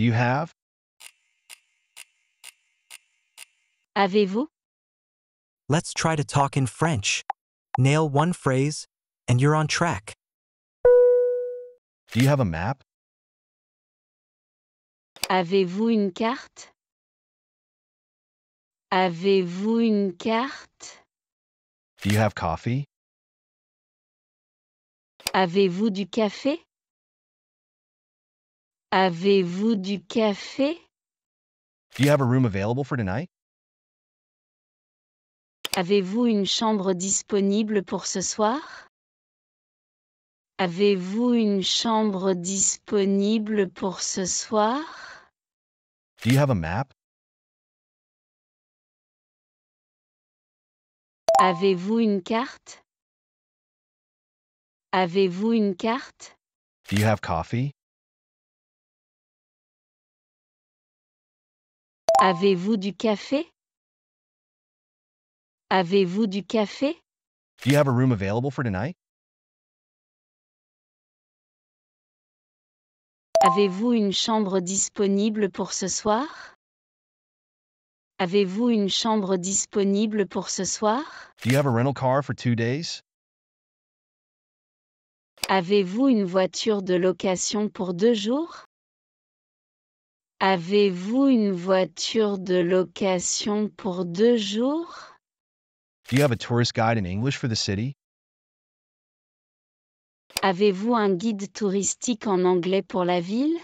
Do you have? Avez-vous? Let's try to talk in French. Nail one phrase, and you're on track. Do you have a map? Avez-vous une carte? Avez-vous une carte? Do you have coffee? Avez-vous du café? Avez-vous du café? Do you have a room available for tonight? Avez-vous une chambre disponible pour ce soir? Avez-vous une chambre disponible pour ce soir? Do you have a map? Avez-vous une carte? Avez-vous une carte? Do you have coffee? Avez-vous du café? Avez-vous du café? Do you have a room available for tonight? Avez-vous une chambre disponible pour ce soir? Avez-vous une chambre disponible pour ce soir? Do you have a rental car for 2 days? Avez-vous une voiture de location pour 2 jours? Avez-vous une voiture de location pour 2 jours? Do you have a tourist guide in English for the city? Avez-vous un guide touristique en anglais pour la ville?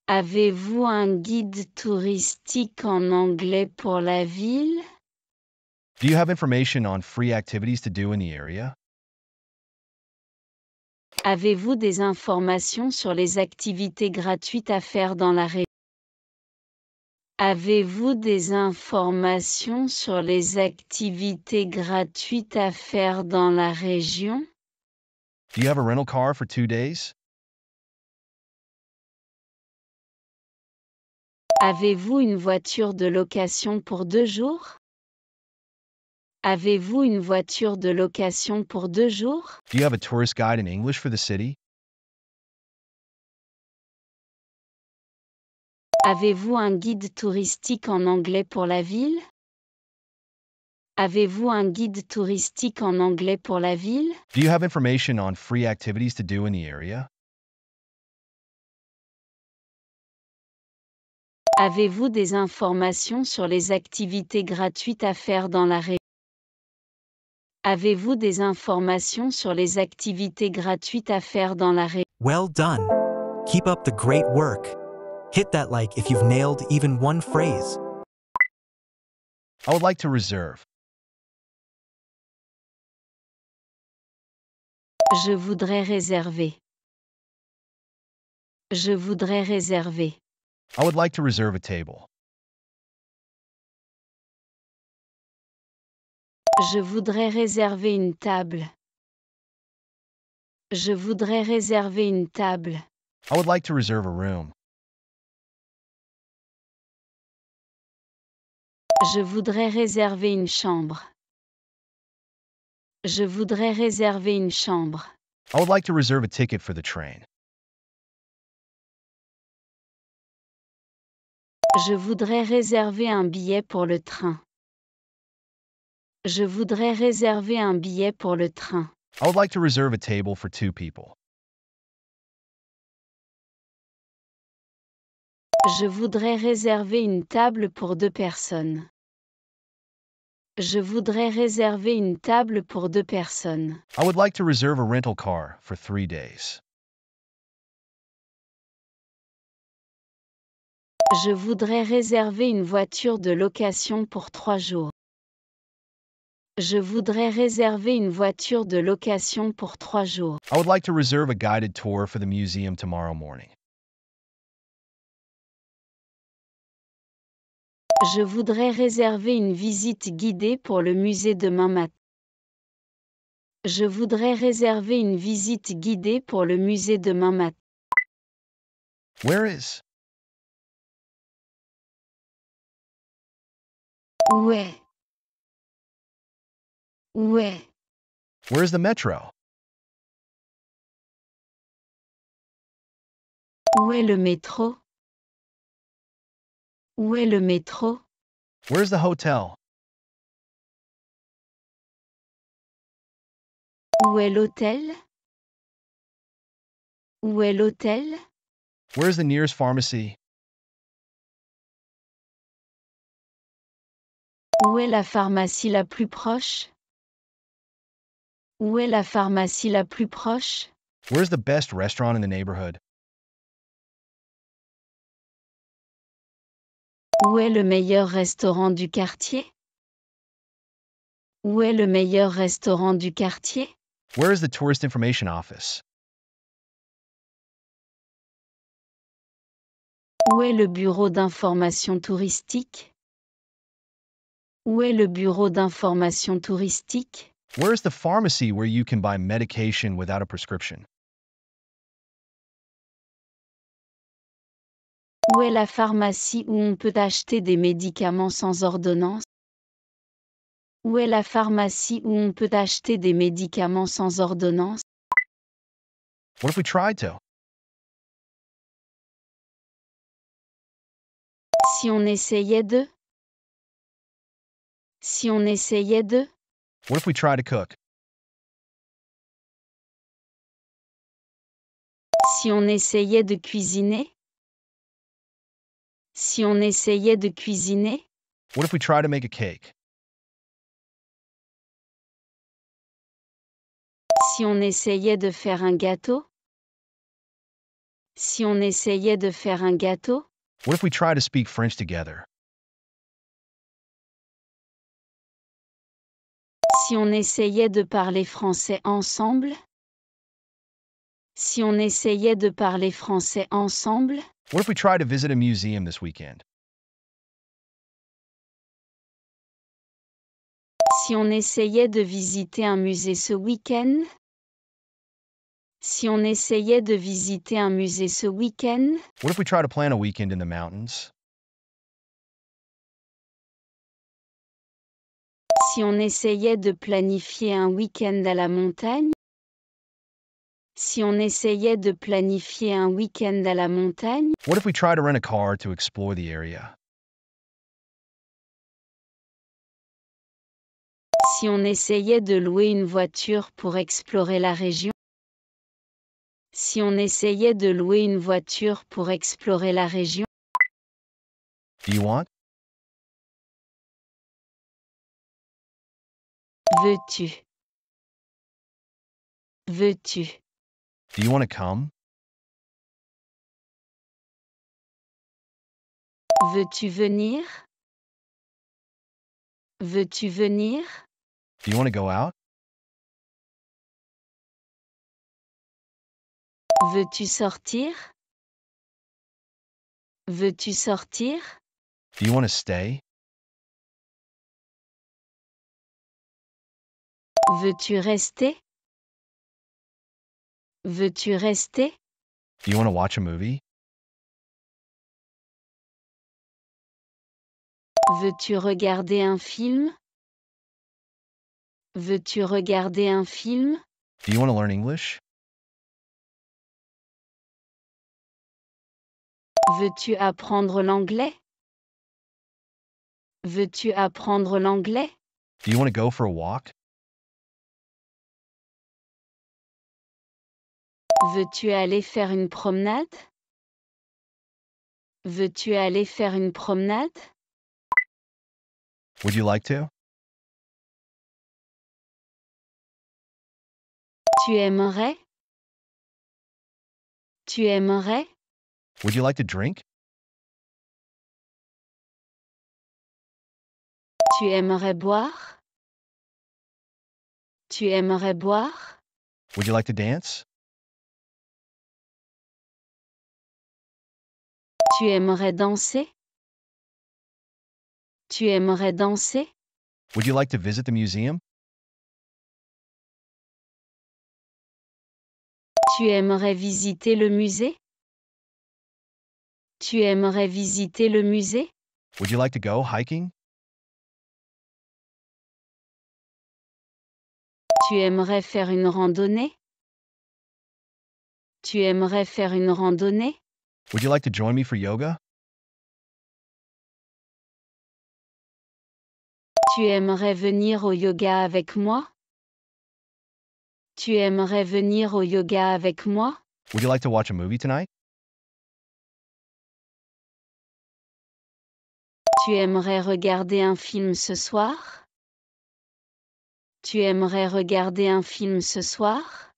Avez-vous un guide touristique en anglais pour la ville? Do you have information on free activities to do in the area? Avez-vous des informations sur les activités gratuites à faire dans la région? Avez-vous des informations sur les activités gratuites à faire dans la région? Do you have a rental car for 2 days? Avez-vous une voiture de location pour 2 jours? Avez-vous une voiture de location pour 2 jours? Do you have a tourist guide in English for the city? Avez-vous un guide touristique en anglais pour la ville? Avez-vous un guide touristique en anglais pour la ville? Do you have information on free activities to do in the area? Avez-vous des informations sur les activités gratuites à faire dans la région? Avez-vous des informations sur les activités gratuites à faire dans la région? Well done. Keep up the great work. Hit that like if you've nailed even one phrase. I would like to reserve. Je voudrais réserver. Je voudrais réserver. I would like to reserve a table. Je voudrais réserver une table. Je voudrais réserver une table. I would like to reserve a room. Je voudrais réserver une chambre. Je voudrais réserver une chambre. I would like to reserve a ticket for the train. Je voudrais réserver un billet pour le train. Je voudrais réserver un billet pour le train. I would like to reserve a table for 2 people. Je voudrais réserver une table pour 2 personnes. Je voudrais réserver une table pour 2 personnes. I would like to reserve a rental car for 3 days. Je voudrais réserver une voiture de location pour 3 jours. Je voudrais réserver une voiture de location pour 3 jours. I would like to reserve a guided tour for the museum tomorrow morning. Je voudrais réserver une visite guidée pour le musée demain matin. Je voudrais réserver une visite guidée pour le musée demain matin. Where is? Où est? Où est? Where is the metro? Où est le métro? Où est le métro? Where's the hotel? Où est l'hôtel? Où est l'hôtel? Where's the nearest pharmacy? Où est la pharmacie la plus proche? Où est la pharmacie la plus proche? Where's the best restaurant in the neighborhood? Où est le meilleur restaurant du quartier? Où est le meilleur restaurant du quartier? Where is the tourist information office? Où est le bureau d'information touristique? Où est le bureau d'information touristique? Where is the pharmacy where you can buy medication without a prescription? Où est la pharmacie où on peut acheter des médicaments sans ordonnance? Où est la pharmacie où on peut acheter des médicaments sans ordonnance? What if we tried to? Si on essayait de? Si on essayait de? What if we try to cook? Si on essayait de cuisiner? Si on essayait de cuisiner? What if we try to make a cake? Si on essayait de faire un gâteau? Si on essayait de faire un gâteau? What if we try to speak French together? Si on essayait de parler français ensemble? Si on essayait de parler français ensemble? What if we try to visit a museum this weekend? Si on essayait de visiter un musée ce week-end? Si on essayait de visiter un musée ce week-end? What if we try to plan a weekend in the mountains? Si on essayait de planifier un week-end à la montagne? Si on essayait de planifier un week-end à la montagne? What if we try to rent a car to explore the area? Si on essayait de louer une voiture pour explorer la région? Si on essayait de louer une voiture pour explorer la région? Do you want? Veux-tu? Veux-tu? Do you want to come? Veux-tu venir? Veux-tu venir? Do you want to go out? Veux-tu sortir? Veux-tu sortir? Do you want to stay? Veux-tu rester? Veux-tu rester? Do you want to watch a movie? Veux-tu regarder un film? Veux-tu regarder un film? Do you want to learn English? Veux-tu apprendre l'anglais? Veux-tu apprendre l'anglais? Do you want to go for a walk? Veux-tu aller faire une promenade? Veux-tu aller faire une promenade? Would you like to? Tu aimerais? Tu aimerais? Would you like to drink? Tu aimerais boire? Tu aimerais boire? Would you like to dance? Tu aimerais danser? Tu aimerais danser? Would you like to visit the museum? Tu aimerais visiter le musée? Tu aimerais visiter le musée? Would you like to go hiking? Tu aimerais faire une randonnée? Tu aimerais faire une randonnée? Would you like to join me for yoga? Tu aimerais venir au yoga avec moi? Tu aimerais venir au yoga avec moi? Would you like to watch a movie tonight? Tu aimerais regarder un film ce soir? Tu aimerais regarder un film ce soir?